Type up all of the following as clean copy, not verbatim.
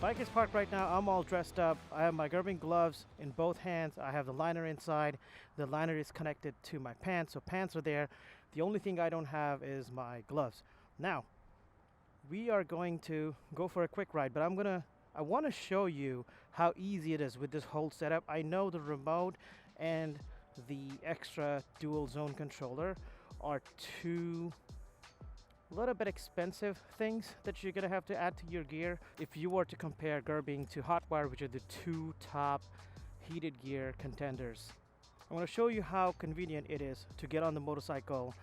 Bike is parked right now. I'm all dressed up. I have my Gerbing gloves in both hands. I have the liner inside. The liner is connected to my pants, so pants are there. The only thing I don't have is my gloves. Now, we are going to go for a quick ride, but I want to show you how easy it is with this whole setup. I know the remote and the extra dual zone controller are two little bit expensive things that you're gonna have to add to your gear if you were to compare Gerbing to Hotwired, which are the two top heated gear contenders. I want to show you how convenient it is to get on the motorcycle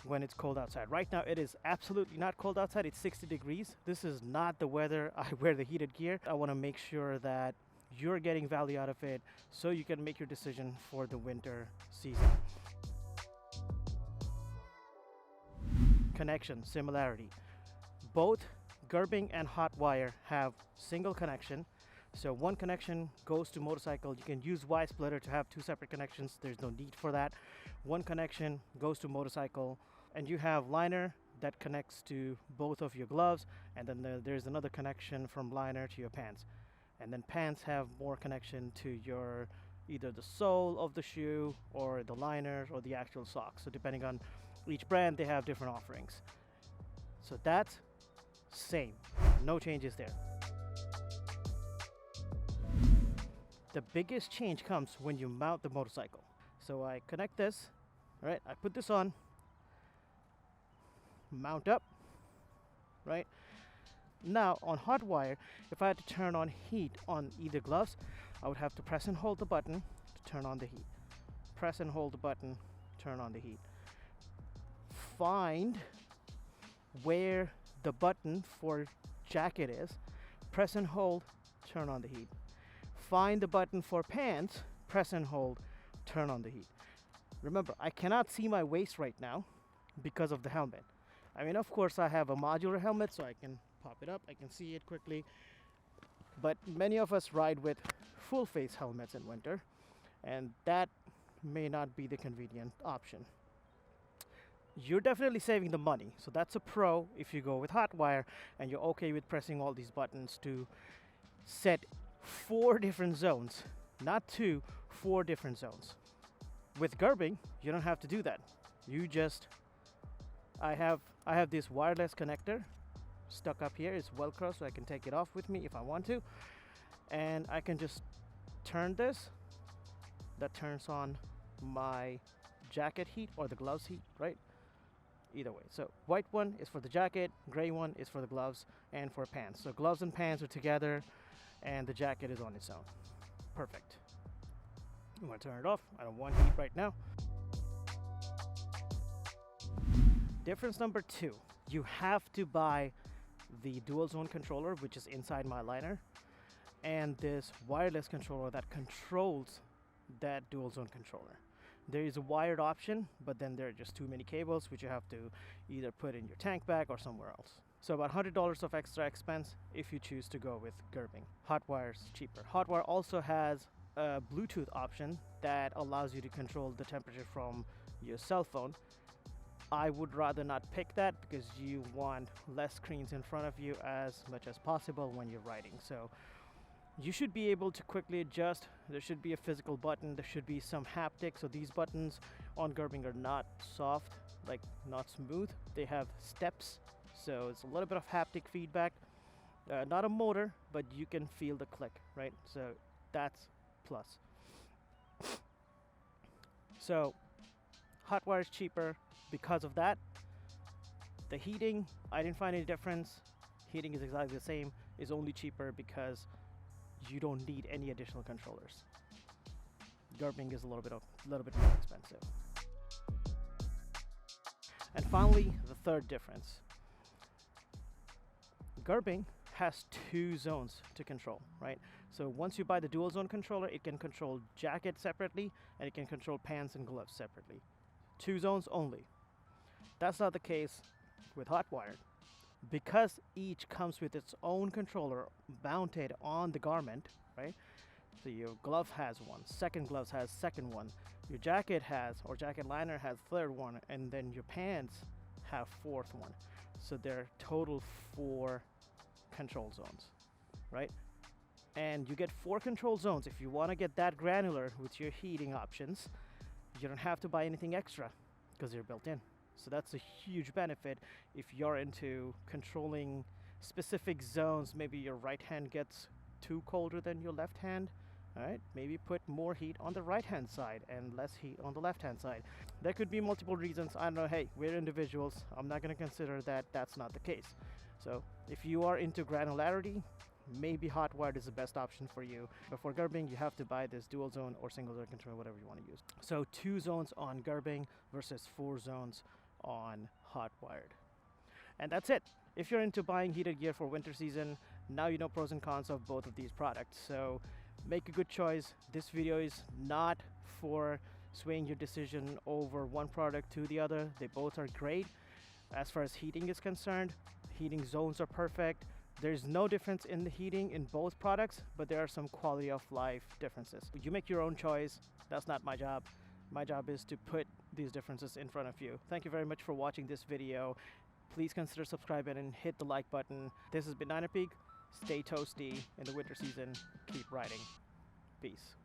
when it's cold outside. Right now it is absolutely not cold outside. It's 60 degrees. This is not the weather I wear the heated gear. I want to make sure that you're getting value out of it so you can make your decision for the winter season. Connection similarity. Both Gerbing and Hotwire have single connection. So one connection goes to motorcycle. You can use Y-splitter to have two separate connections. There's no need for that. One connection goes to motorcycle, and you have liner that connects to both of your gloves, and then there's another connection from liner to your pants. And then pants have more connection to your either the sole of the shoe or the liner or the actual socks. So depending on each brand, they have different offerings. So that's same, no changes there. The biggest change comes when you mount the motorcycle. So I connect this, right? I put this on, mount up, right? Now on Hotwire, if I had to turn on heat on either gloves, I would have to press and hold the button to turn on the heat. Press and hold the button, turn on the heat. Find where the button for jacket is, press and hold, turn on the heat. Find the button for pants, press and hold, turn on the heat. Remember, I cannot see my waist right now because of the helmet. I mean, of course, I have a modular helmet, so I can pop it up, I can see it quickly. But many of us ride with full face helmets in winter, and that may not be the convenient option. You're definitely saving the money, so that's a pro if you go with Hotwire and you're okay with pressing all these buttons to set 4 different zones, not 2, 4 different zones. With Gerbing, you don't have to do that. You just, I have this wireless connector stuck up here. It's Velcro, so I can take it off with me if I want to, and I can just turn this. That turns on my jacket heat or the gloves heat, right? Either way. So white one is for the jacket, gray one is for the gloves and for pants. So gloves and pants are together and the jacket is on its own. Perfect. I'm gonna turn it off. I don't want heat right now. Difference number 2, you have to buy the dual zone controller, which is inside my liner, and this wireless controller that controls that dual zone controller. There is a wired option, but then there are just too many cables which you have to either put in your tank bag or somewhere else. So about $100 of extra expense if you choose to go with Gerbing. Hotwire's cheaper. Hotwire also has a Bluetooth option that allows you to control the temperature from your cell phone. I would rather not pick that because you want less screens in front of you as much as possible when you're riding. So you should be able to quickly adjust. There should be a physical button. There should be some haptic. So these buttons on Gerbing are not soft, like not smooth. They have steps. So it's a little bit of haptic feedback. Not a motor, but you can feel the click, right? So that's plus. So Hotwire is cheaper because of that. The heating, I didn't find any difference. Heating is exactly the same. It's only cheaper because you don't need any additional controllers. Gerbing is a little bit more expensive. And finally, the third difference. Gerbing has 2 zones to control, right? So once you buy the dual zone controller, it can control jacket separately and it can control pants and gloves separately. 2 zones only. That's not the case with Hotwired. Because each comes with its own controller mounted on the garment, right? So your glove has one, second glove has second one, your jacket has, or jacket liner has third one, and then your pants have fourth one. So there are total 4 control zones, right? And you get 4 control zones. If you want to get that granular with your heating options, you don't have to buy anything extra because they're built in. So that's a huge benefit if you're into controlling specific zones. Maybe your right hand gets too colder than your left hand. All right, maybe put more heat on the right hand side and less heat on the left hand side. There could be multiple reasons. I don't know. Hey, we're individuals. I'm not going to consider that that's not the case. So if you are into granularity, maybe Hotwired is the best option for you. But for Gerbing, you have to buy this dual zone or single zone controller, whatever you want to use. So 2 zones on Gerbing versus 4 zones on Hotwired. And that's it. If you're into buying heated gear for winter season, now you know pros and cons of both of these products. So make a good choice. This video is not for swaying your decision over one product to the other. They both are great. As far as heating is concerned, heating zones are perfect. There's no difference in the heating in both products, but there are some quality of life differences. You make your own choice. That's not my job. My job is to put these differences in front of you. Thank you very much for watching this video. Please consider subscribing and hit the like button. This has been Niner Peak. Stay toasty in the winter season. Keep riding. Peace.